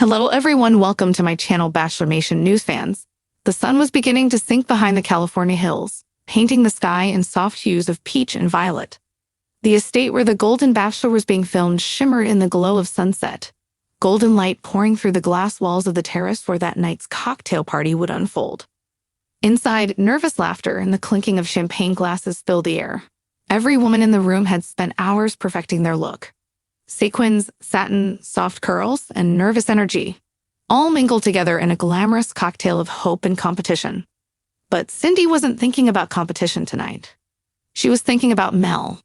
Hello everyone, welcome to my channel Bachelor Nation news fans. The sun was beginning to sink behind the California hills, painting the sky in soft hues of peach and violet. The estate where the Golden Bachelor was being filmed shimmered in the glow of sunset, golden light pouring through the glass walls of the terrace where that night's cocktail party would unfold. Inside, nervous laughter and the clinking of champagne glasses filled the air. Every woman in the room had spent hours perfecting their look. Sequins, satin, soft curls, and nervous energy, all mingled together in a glamorous cocktail of hope and competition. But Cindy wasn't thinking about competition tonight. She was thinking about Mel.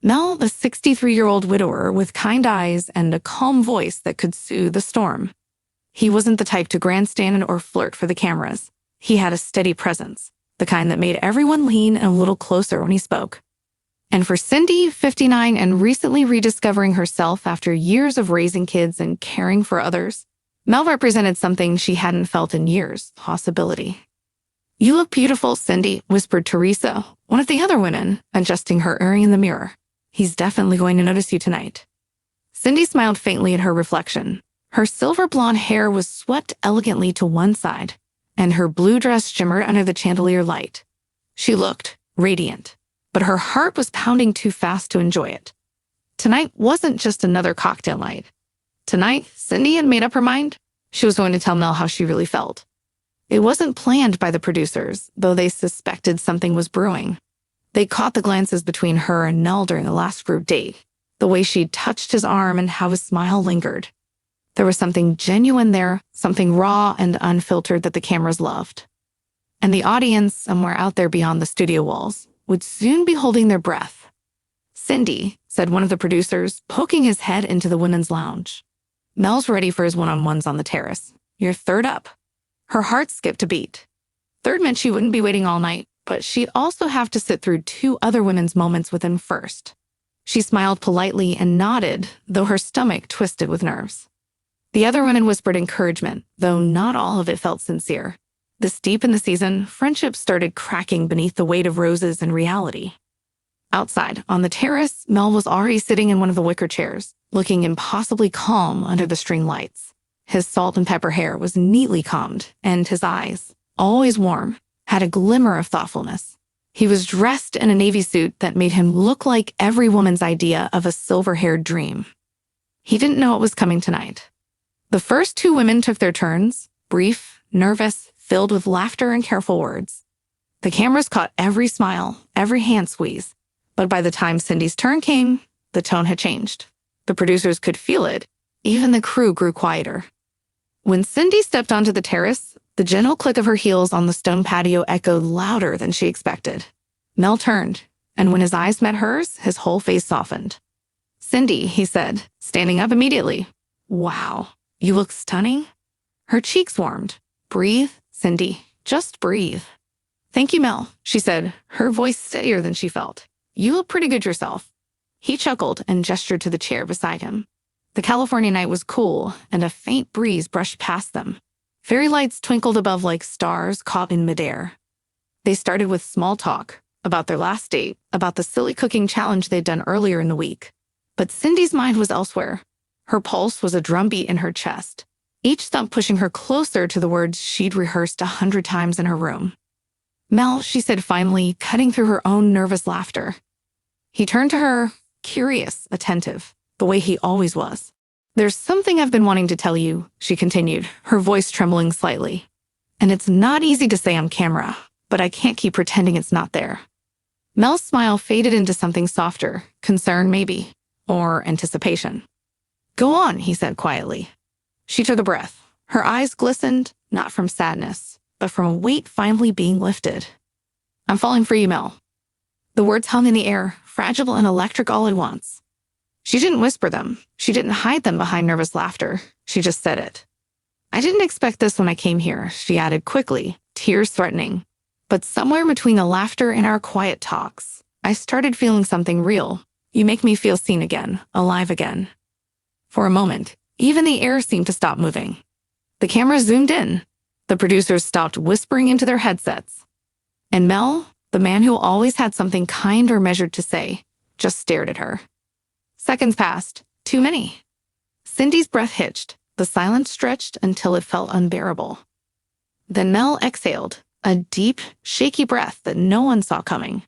Mel, the 63-year-old widower with kind eyes and a calm voice that could soothe the storm. He wasn't the type to grandstand or flirt for the cameras. He had a steady presence, the kind that made everyone lean a little closer when he spoke. And for Cindy, 59 and recently rediscovering herself after years of raising kids and caring for others, Mel represented something she hadn't felt in years: possibility. "You look beautiful, Cindy," whispered Teresa, one of the other women, adjusting her earring in the mirror. "He's definitely going to notice you tonight." Cindy smiled faintly at her reflection. Her silver blonde hair was swept elegantly to one side, and her blue dress shimmered under the chandelier light. She looked radiant, but her heart was pounding too fast to enjoy it. Tonight wasn't just another cocktail night. Tonight, Cindy had made up her mind. She was going to tell Mel how she really felt. It wasn't planned by the producers, though they suspected something was brewing. They caught the glances between her and Mel during the last group date, the way she touched his arm and how his smile lingered. There was something genuine there, something raw and unfiltered that the cameras loved. And the audience, somewhere out there beyond the studio walls, would soon be holding their breath. "Cindy," said one of the producers, poking his head into the women's lounge. "Mel's ready for his one-on-ones on the terrace. You're third up." Her heart skipped a beat. Third meant she wouldn't be waiting all night, but she'd also have to sit through two other women's moments with him first. She smiled politely and nodded, though her stomach twisted with nerves. The other women whispered encouragement, though not all of it felt sincere. This deep in the season, friendships started cracking beneath the weight of roses and reality. Outside, on the terrace, Mel was already sitting in one of the wicker chairs, looking impossibly calm under the string lights. His salt and pepper hair was neatly combed, and his eyes, always warm, had a glimmer of thoughtfulness. He was dressed in a navy suit that made him look like every woman's idea of a silver-haired dream. He didn't know what was coming tonight. The first two women took their turns, brief, nervous, filled with laughter and careful words. The cameras caught every smile, every hand squeeze. But by the time Cindy's turn came, the tone had changed. The producers could feel it. Even the crew grew quieter. When Cindy stepped onto the terrace, the gentle click of her heels on the stone patio echoed louder than she expected. Mel turned, and when his eyes met hers, his whole face softened. "Cindy," he said, standing up immediately. "Wow, you look stunning." Her cheeks warmed. "Breathe, Cindy, just breathe." "Thank you, Mel," she said, her voice steadier than she felt. "You look pretty good yourself." He chuckled and gestured to the chair beside him. The California night was cool, and a faint breeze brushed past them. Fairy lights twinkled above like stars caught in midair. They started with small talk, about their last date, about the silly cooking challenge they'd done earlier in the week. But Cindy's mind was elsewhere. Her pulse was a drumbeat in her chest, each thump pushing her closer to the words she'd rehearsed 100 times in her room. "Mel," she said finally, cutting through her own nervous laughter. He turned to her, curious, attentive, the way he always was. "There's something I've been wanting to tell you," she continued, her voice trembling slightly. "And it's not easy to say on camera, but I can't keep pretending it's not there." Mel's smile faded into something softer, concern maybe, or anticipation. "Go on," he said quietly. She took a breath. Her eyes glistened, not from sadness, but from a weight finally being lifted. "I'm falling for you, Mel." The words hung in the air, fragile and electric all at once. She didn't whisper them. She didn't hide them behind nervous laughter. She just said it. "I didn't expect this when I came here," she added quickly, tears threatening. "But somewhere between the laughter and our quiet talks, I started feeling something real. You make me feel seen again, alive again." For a moment, even the air seemed to stop moving. The camera zoomed in. The producers stopped whispering into their headsets. And Mel, the man who always had something kind or measured to say, just stared at her. Seconds passed. Too many. Cindy's breath hitched. The silence stretched until it felt unbearable. Then Mel exhaled, a deep, shaky breath that no one saw coming.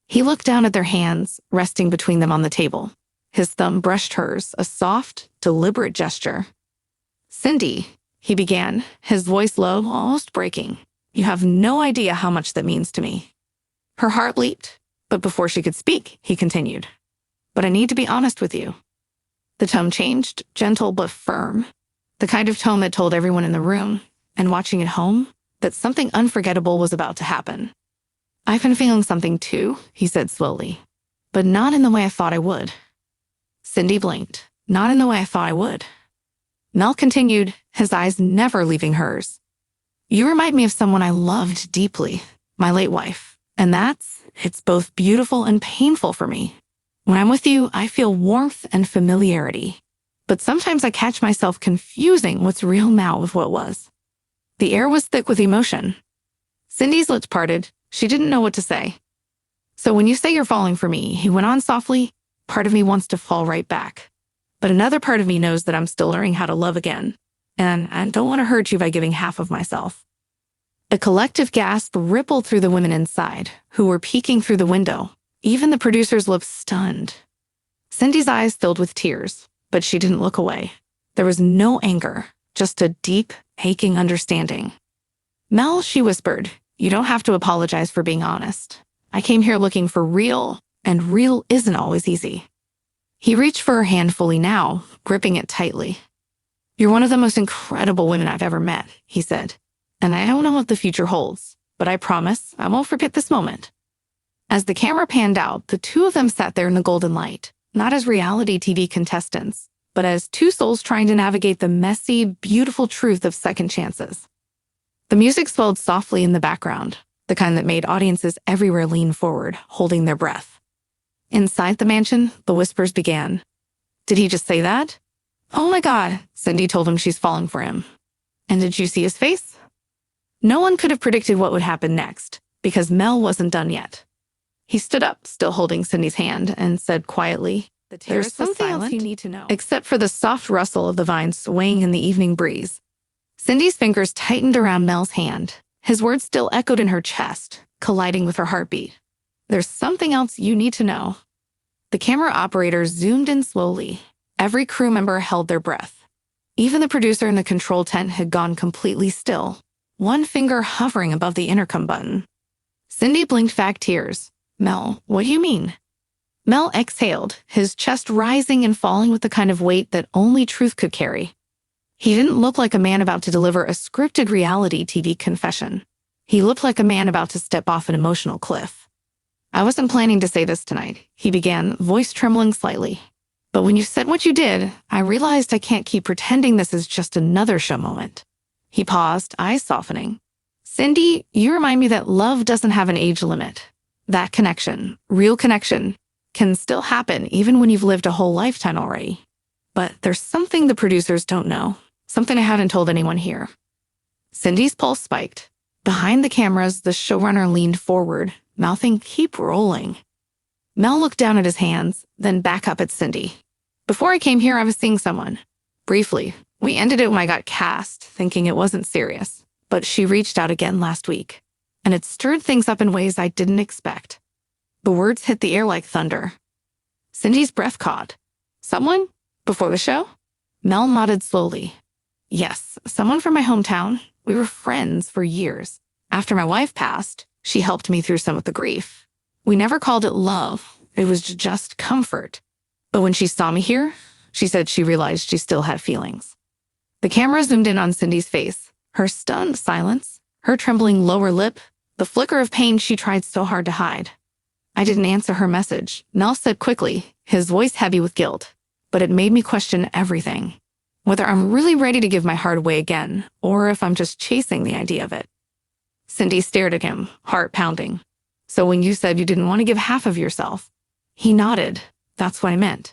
He looked down at their hands, resting between them on the table. His thumb brushed hers, a soft, deliberate gesture. "Cindy," he began, his voice low, almost breaking. "You have no idea how much that means to me." Her heart leaped, but before she could speak, he continued. "But I need to be honest with you." The tone changed, gentle but firm. The kind of tone that told everyone in the room, and watching at home, that something unforgettable was about to happen. "I've been feeling something too," he said slowly, "but not in the way I thought I would." Cindy blinked. "Not in the way I thought I would." Mel continued, his eyes never leaving hers. "You remind me of someone I loved deeply, my late wife, and it's both beautiful and painful for me. When I'm with you, I feel warmth and familiarity, but sometimes I catch myself confusing what's real now with what was." The air was thick with emotion. Cindy's lips parted. She didn't know what to say. "So when you say you're falling for me," he went on softly, "part of me wants to fall right back. But another part of me knows that I'm still learning how to love again, and I don't want to hurt you by giving half of myself." A collective gasp rippled through the women inside, who were peeking through the window. Even the producers looked stunned. Cindy's eyes filled with tears, but she didn't look away. There was no anger, just a deep, aching understanding. "Mel," she whispered, "you don't have to apologize for being honest. I came here looking for real, and real isn't always easy." He reached for her hand fully now, gripping it tightly. "You're one of the most incredible women I've ever met," he said. "And I don't know what the future holds, but I promise I won't forget this moment." As the camera panned out, the two of them sat there in the golden light, not as reality TV contestants, but as two souls trying to navigate the messy, beautiful truth of second chances. The music swelled softly in the background, the kind that made audiences everywhere lean forward, holding their breath. Inside the mansion, the whispers began. "Did he just say that?" "Oh my God," Cindy told him she's falling for him. "And did you see his face?" No one could have predicted what would happen next, because Mel wasn't done yet. He stood up, still holding Cindy's hand, and said quietly, "There's something else you need to know." Except for the soft rustle of the vines swaying in the evening breeze. Cindy's fingers tightened around Mel's hand. His words still echoed in her chest, colliding with her heartbeat. "There's something else you need to know." The camera operator zoomed in slowly. Every crew member held their breath. Even the producer in the control tent had gone completely still, one finger hovering above the intercom button. Cindy blinked back tears. "Mel, what do you mean?" Mel exhaled, his chest rising and falling with the kind of weight that only truth could carry. He didn't look like a man about to deliver a scripted reality TV confession. He looked like a man about to step off an emotional cliff. "I wasn't planning to say this tonight," he began, voice trembling slightly. "But when you said what you did, I realized I can't keep pretending this is just another show moment." He paused, eyes softening. "Cindy, you remind me that love doesn't have an age limit. That connection, real connection, can still happen even when you've lived a whole lifetime already. But there's something the producers don't know, something I haven't told anyone here." Cindy's pulse spiked. Behind the cameras, the showrunner leaned forward, mouthing, "Keep rolling." Mel looked down at his hands, then back up at Cindy. "Before I came here, I was seeing someone. Briefly. We ended it when I got cast, thinking it wasn't serious. But she reached out again last week, and it stirred things up in ways I didn't expect." The words hit the air like thunder. Cindy's breath caught. "Someone? Before the show?" Mel nodded slowly. "Yes, someone from my hometown. We were friends for years. After my wife passed, she helped me through some of the grief. We never called it love. It was just comfort. But when she saw me here, she said she realized she still had feelings." The camera zoomed in on Cindy's face, her stunned silence, her trembling lower lip, the flicker of pain she tried so hard to hide. "I didn't answer her message," Mel said quickly, his voice heavy with guilt. "But it made me question everything. Whether I'm really ready to give my heart away again, or if I'm just chasing the idea of it." Cindy stared at him, heart pounding. "So when you said you didn't want to give half of yourself?" He nodded. "That's what I meant."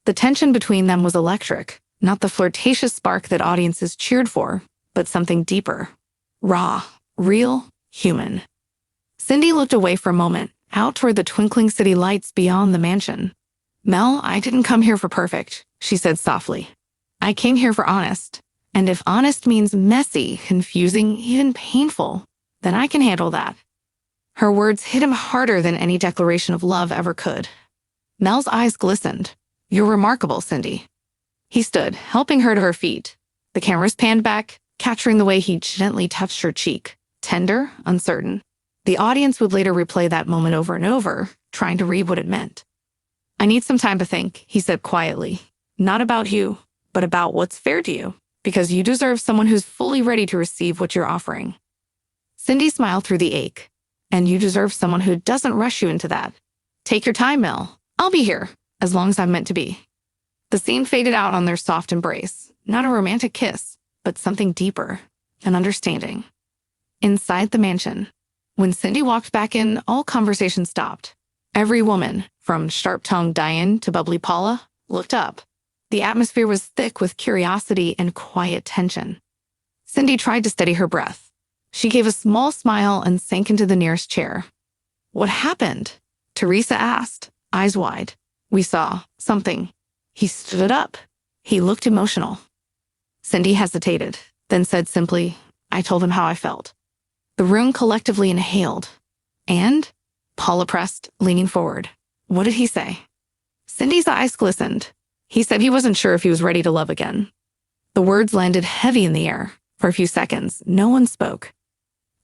The tension between them was electric, not the flirtatious spark that audiences cheered for, but something deeper. Raw, real, human. Cindy looked away for a moment, out toward the twinkling city lights beyond the mansion. "Mel, I didn't come here for perfect," she said softly. I came here for honest. And if honest means messy, confusing, even painful, then I can handle that. Her words hit him harder than any declaration of love ever could. Mel's eyes glistened. You're remarkable, Cindy. He stood, helping her to her feet. The cameras panned back, capturing the way he gently touched her cheek. Tender, uncertain. The audience would later replay that moment over and over, trying to read what it meant. I need some time to think, he said quietly. Not about you, but about what's fair to you, because you deserve someone who's fully ready to receive what you're offering. Cindy smiled through the ache. And you deserve someone who doesn't rush you into that. Take your time, Mel. I'll be here, as long as I'm meant to be. The scene faded out on their soft embrace. Not a romantic kiss, but something deeper, an understanding. Inside the mansion, when Cindy walked back in, all conversation stopped. Every woman, from sharp-tongued Diane to bubbly Paula, looked up. The atmosphere was thick with curiosity and quiet tension. Cindy tried to steady her breath. She gave a small smile and sank into the nearest chair. What happened? Teresa asked, eyes wide. We saw something. He stood up. He looked emotional. Cindy hesitated, then said simply, I told him how I felt. The room collectively inhaled. And? Paula pressed, leaning forward. What did he say? Cindy's eyes glistened. He said he wasn't sure if he was ready to love again. The words landed heavy in the air. For a few seconds, no one spoke.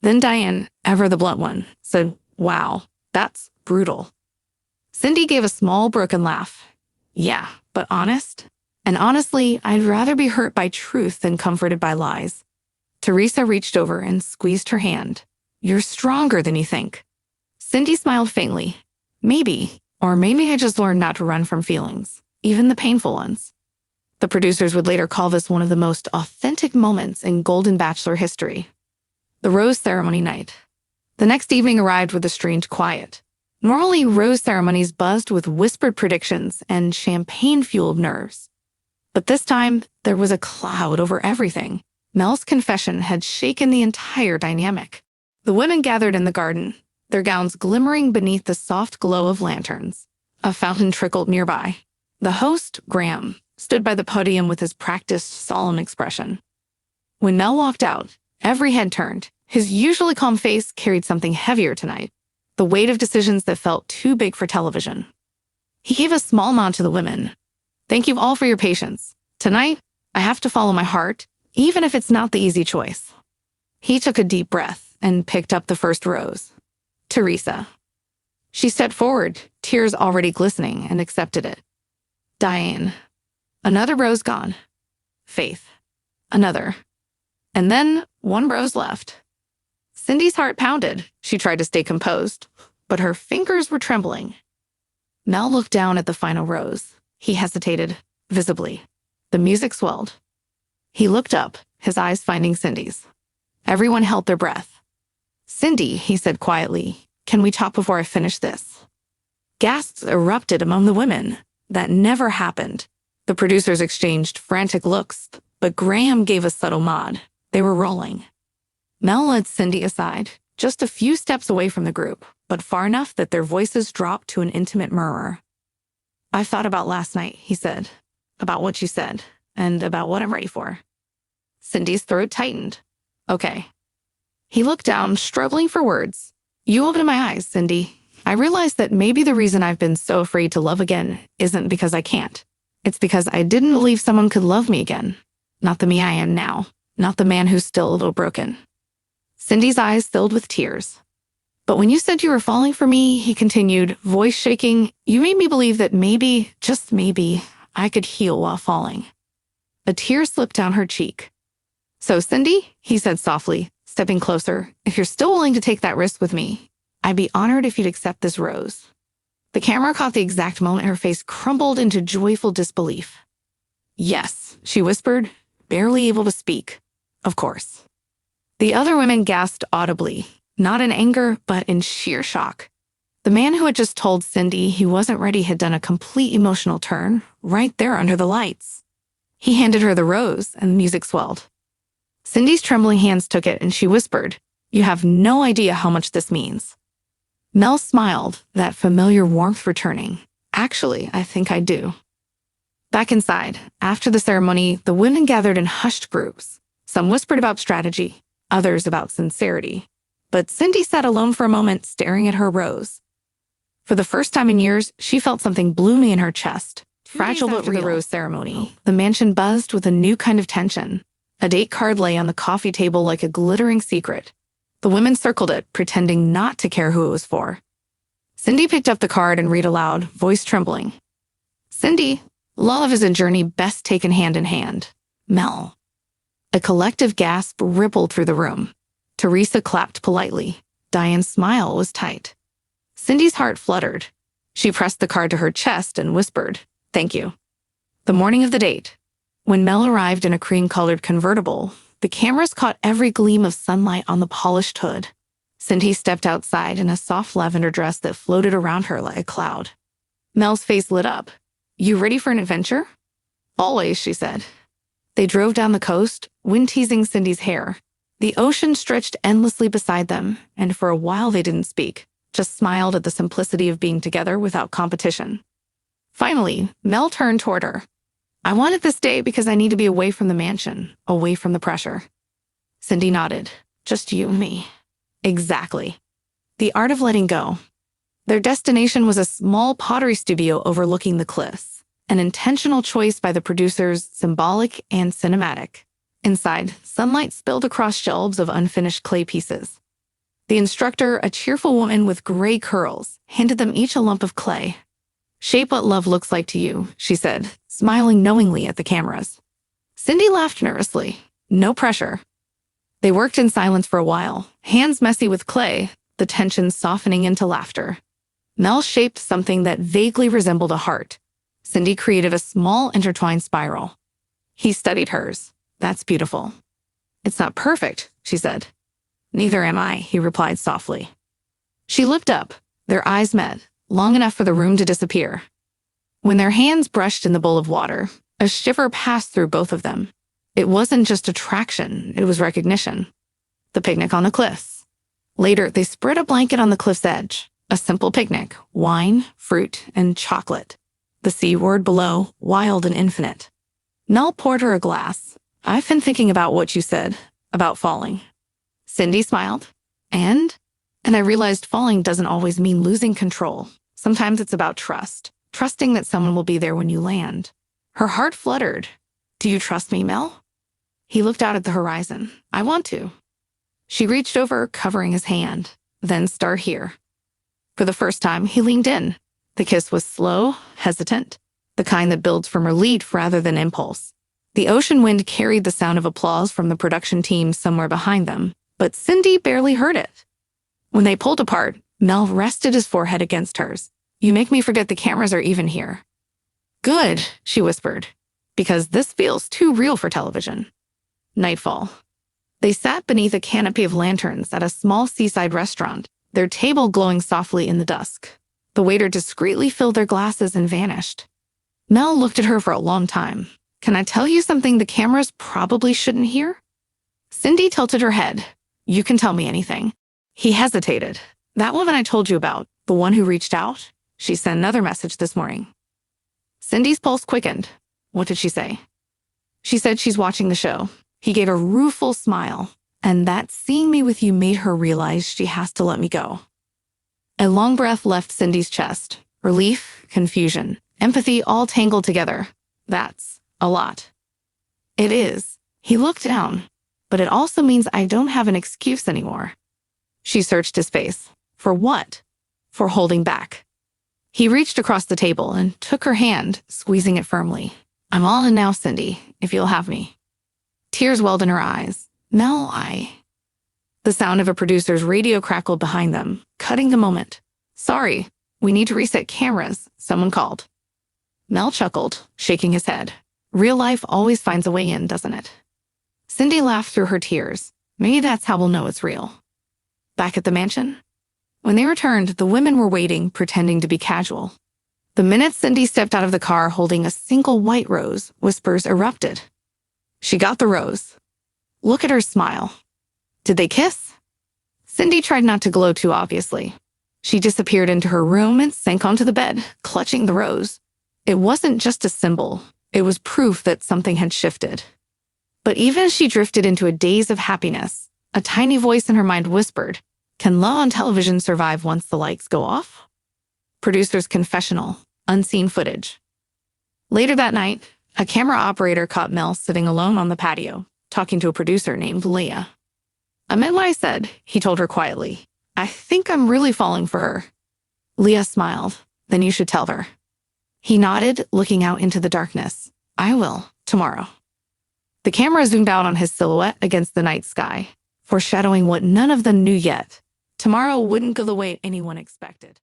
Then Diane, ever the blunt one, said, Wow, that's brutal. Cindy gave a small, broken laugh. Yeah, but honest? And honestly, I'd rather be hurt by truth than comforted by lies. Teresa reached over and squeezed her hand. You're stronger than you think. Cindy smiled faintly. Maybe, or maybe I just learned not to run from feelings, even the painful ones. The producers would later call this one of the most authentic moments in Golden Bachelor history. The rose ceremony night. The next evening arrived with a strange quiet. Normally, rose ceremonies buzzed with whispered predictions and champagne-fueled nerves. But this time, there was a cloud over everything. Mel's confession had shaken the entire dynamic. The women gathered in the garden, their gowns glimmering beneath the soft glow of lanterns. A fountain trickled nearby. The host, Graham, stood by the podium with his practiced, solemn expression. When Mel walked out, every head turned. His usually calm face carried something heavier tonight, the weight of decisions that felt too big for television. He gave a small nod to the women. Thank you all for your patience. Tonight, I have to follow my heart, even if it's not the easy choice. He took a deep breath and picked up the first rose. Teresa. She stepped forward, tears already glistening, and accepted it. Diane. Another rose gone. Faith. Another. And then one rose left. Cindy's heart pounded. She tried to stay composed, but her fingers were trembling. Mel looked down at the final rose. He hesitated, visibly. The music swelled. He looked up, his eyes finding Cindy's. Everyone held their breath. Cindy, he said quietly, can we talk before I finish this? Gasps erupted among the women. That never happened. The producers exchanged frantic looks, but Graham gave a subtle nod. They were rolling. Mel led Cindy aside, just a few steps away from the group, but far enough that their voices dropped to an intimate murmur. I've thought about last night, he said, about what you said, and about what I'm ready for. Cindy's throat tightened. Okay. He looked down, struggling for words. You opened my eyes, Cindy. I realized that maybe the reason I've been so afraid to love again isn't because I can't. It's because I didn't believe someone could love me again. Not the me I am now. Not the man who's still a little broken. Cindy's eyes filled with tears. But when you said you were falling for me, he continued, voice shaking, you made me believe that maybe, just maybe, I could heal while falling. A tear slipped down her cheek. So, Cindy, he said softly, stepping closer, if you're still willing to take that risk with me, I'd be honored if you'd accept this rose. The camera caught the exact moment her face crumbled into joyful disbelief. Yes, she whispered, barely able to speak. Of course. The other women gasped audibly, not in anger, but in sheer shock. The man who had just told Cindy he wasn't ready had done a complete emotional turn, right there under the lights. He handed her the rose, and the music swelled. Cindy's trembling hands took it, and she whispered, you have no idea how much this means. Mel smiled, that familiar warmth returning. Actually, I think I do. Back inside, after the ceremony, the women gathered in hushed groups. Some whispered about strategy, others about sincerity. But Cindy sat alone for a moment, staring at her rose. For the first time in years, she felt something bloomy in her chest. Fragile but real. The rose ceremony, the mansion buzzed with a new kind of tension. A date card lay on the coffee table like a glittering secret. The women circled it, pretending not to care who it was for. Cindy picked up the card and read aloud, voice trembling. Cindy, love is a journey best taken hand in hand. Mel. A collective gasp rippled through the room. Teresa clapped politely. Diane's smile was tight. Cindy's heart fluttered. She pressed the card to her chest and whispered, "Thank you." The morning of the date, when Mel arrived in a cream-colored convertible, the cameras caught every gleam of sunlight on the polished hood. Cindy stepped outside in a soft lavender dress that floated around her like a cloud. Mel's face lit up. "You ready for an adventure?" "Always," she said. They drove down the coast, wind teasing Cindy's hair. The ocean stretched endlessly beside them, and for a while they didn't speak, just smiled at the simplicity of being together without competition. Finally, Mel turned toward her. "I wanted this day because I need to be away from the mansion, away from the pressure." Cindy nodded. "Just you and me." Exactly. The art of letting go. Their destination was a small pottery studio overlooking the cliffs, an intentional choice by the producers, symbolic and cinematic. Inside, sunlight spilled across shelves of unfinished clay pieces. The instructor, a cheerful woman with gray curls, handed them each a lump of clay. "Shape what love looks like to you," she said, smiling knowingly at the cameras. Cindy laughed nervously. No pressure. They worked in silence for a while, hands messy with clay, the tension softening into laughter. Mel shaped something that vaguely resembled a heart. Cindy created a small intertwined spiral. He studied hers. "That's beautiful." "It's not perfect," she said. "Neither am I," he replied softly. She looked up. Their eyes met, long enough for the room to disappear. When their hands brushed in the bowl of water, a shiver passed through both of them. It wasn't just attraction, it was recognition. The picnic on the cliffs. Later, they spread a blanket on the cliff's edge. A simple picnic, wine, fruit, and chocolate. The sea roared below, wild and infinite. Mel poured her a glass. "I've been thinking about what you said, about falling." Cindy smiled. And I realized falling doesn't always mean losing control. Sometimes it's about trust, trusting that someone will be there when you land. Her heart fluttered. "Do you trust me, Mel?" He looked out at the horizon. "I want to." She reached over, covering his hand. "Then start here." For the first time, he leaned in. The kiss was slow, hesitant, the kind that builds from relief rather than impulse. The ocean wind carried the sound of applause from the production team somewhere behind them, but Cindy barely heard it. When they pulled apart, Mel rested his forehead against hers. "You make me forget the cameras are even here." "Good," she whispered, "because this feels too real for television." Nightfall. They sat beneath a canopy of lanterns at a small seaside restaurant, their table glowing softly in the dusk. The waiter discreetly filled their glasses and vanished. Mel looked at her for a long time. "Can I tell you something the cameras probably shouldn't hear?" Cindy tilted her head. "You can tell me anything." He hesitated. "That woman I told you about, the one who reached out, she sent another message this morning." Cindy's pulse quickened. "What did she say?" "She said she's watching the show." He gave a rueful smile, and that seeing me with you made her realize she has to let me go. A long breath left Cindy's chest. Relief, confusion, empathy all tangled together. "That's a lot." "It is." He looked down. "But it also means I don't have an excuse anymore." She searched his face. For what? For holding back. He reached across the table and took her hand, squeezing it firmly. "I'm all in now, Cindy, if you'll have me." Tears welled in her eyes. "Mel, The sound of a producer's radio crackled behind them, cutting the moment. "Sorry, we need to reset cameras," someone called. Mel chuckled, shaking his head. "Real life always finds a way in, doesn't it?" Cindy laughed through her tears. "Maybe that's how we'll know it's real." Back at the mansion? When they returned, the women were waiting, pretending to be casual. The minute Cindy stepped out of the car holding a single white rose, whispers erupted. She got the rose. Look at her smile. Did they kiss? Cindy tried not to glow too obviously. She disappeared into her room and sank onto the bed, clutching the rose. It wasn't just a symbol. It was proof that something had shifted. But even as she drifted into a daze of happiness, a tiny voice in her mind whispered, "Can love on television survive once the lights go off?" Producer's confessional, unseen footage. Later that night, a camera operator caught Mel sitting alone on the patio, talking to a producer named Leah. "I meant what I said," he told her quietly. "I think I'm really falling for her." Leah smiled. "Then you should tell her." He nodded, looking out into the darkness. "I will, tomorrow." The camera zoomed out on his silhouette against the night sky, foreshadowing what none of them knew yet. Tomorrow wouldn't go the way anyone expected.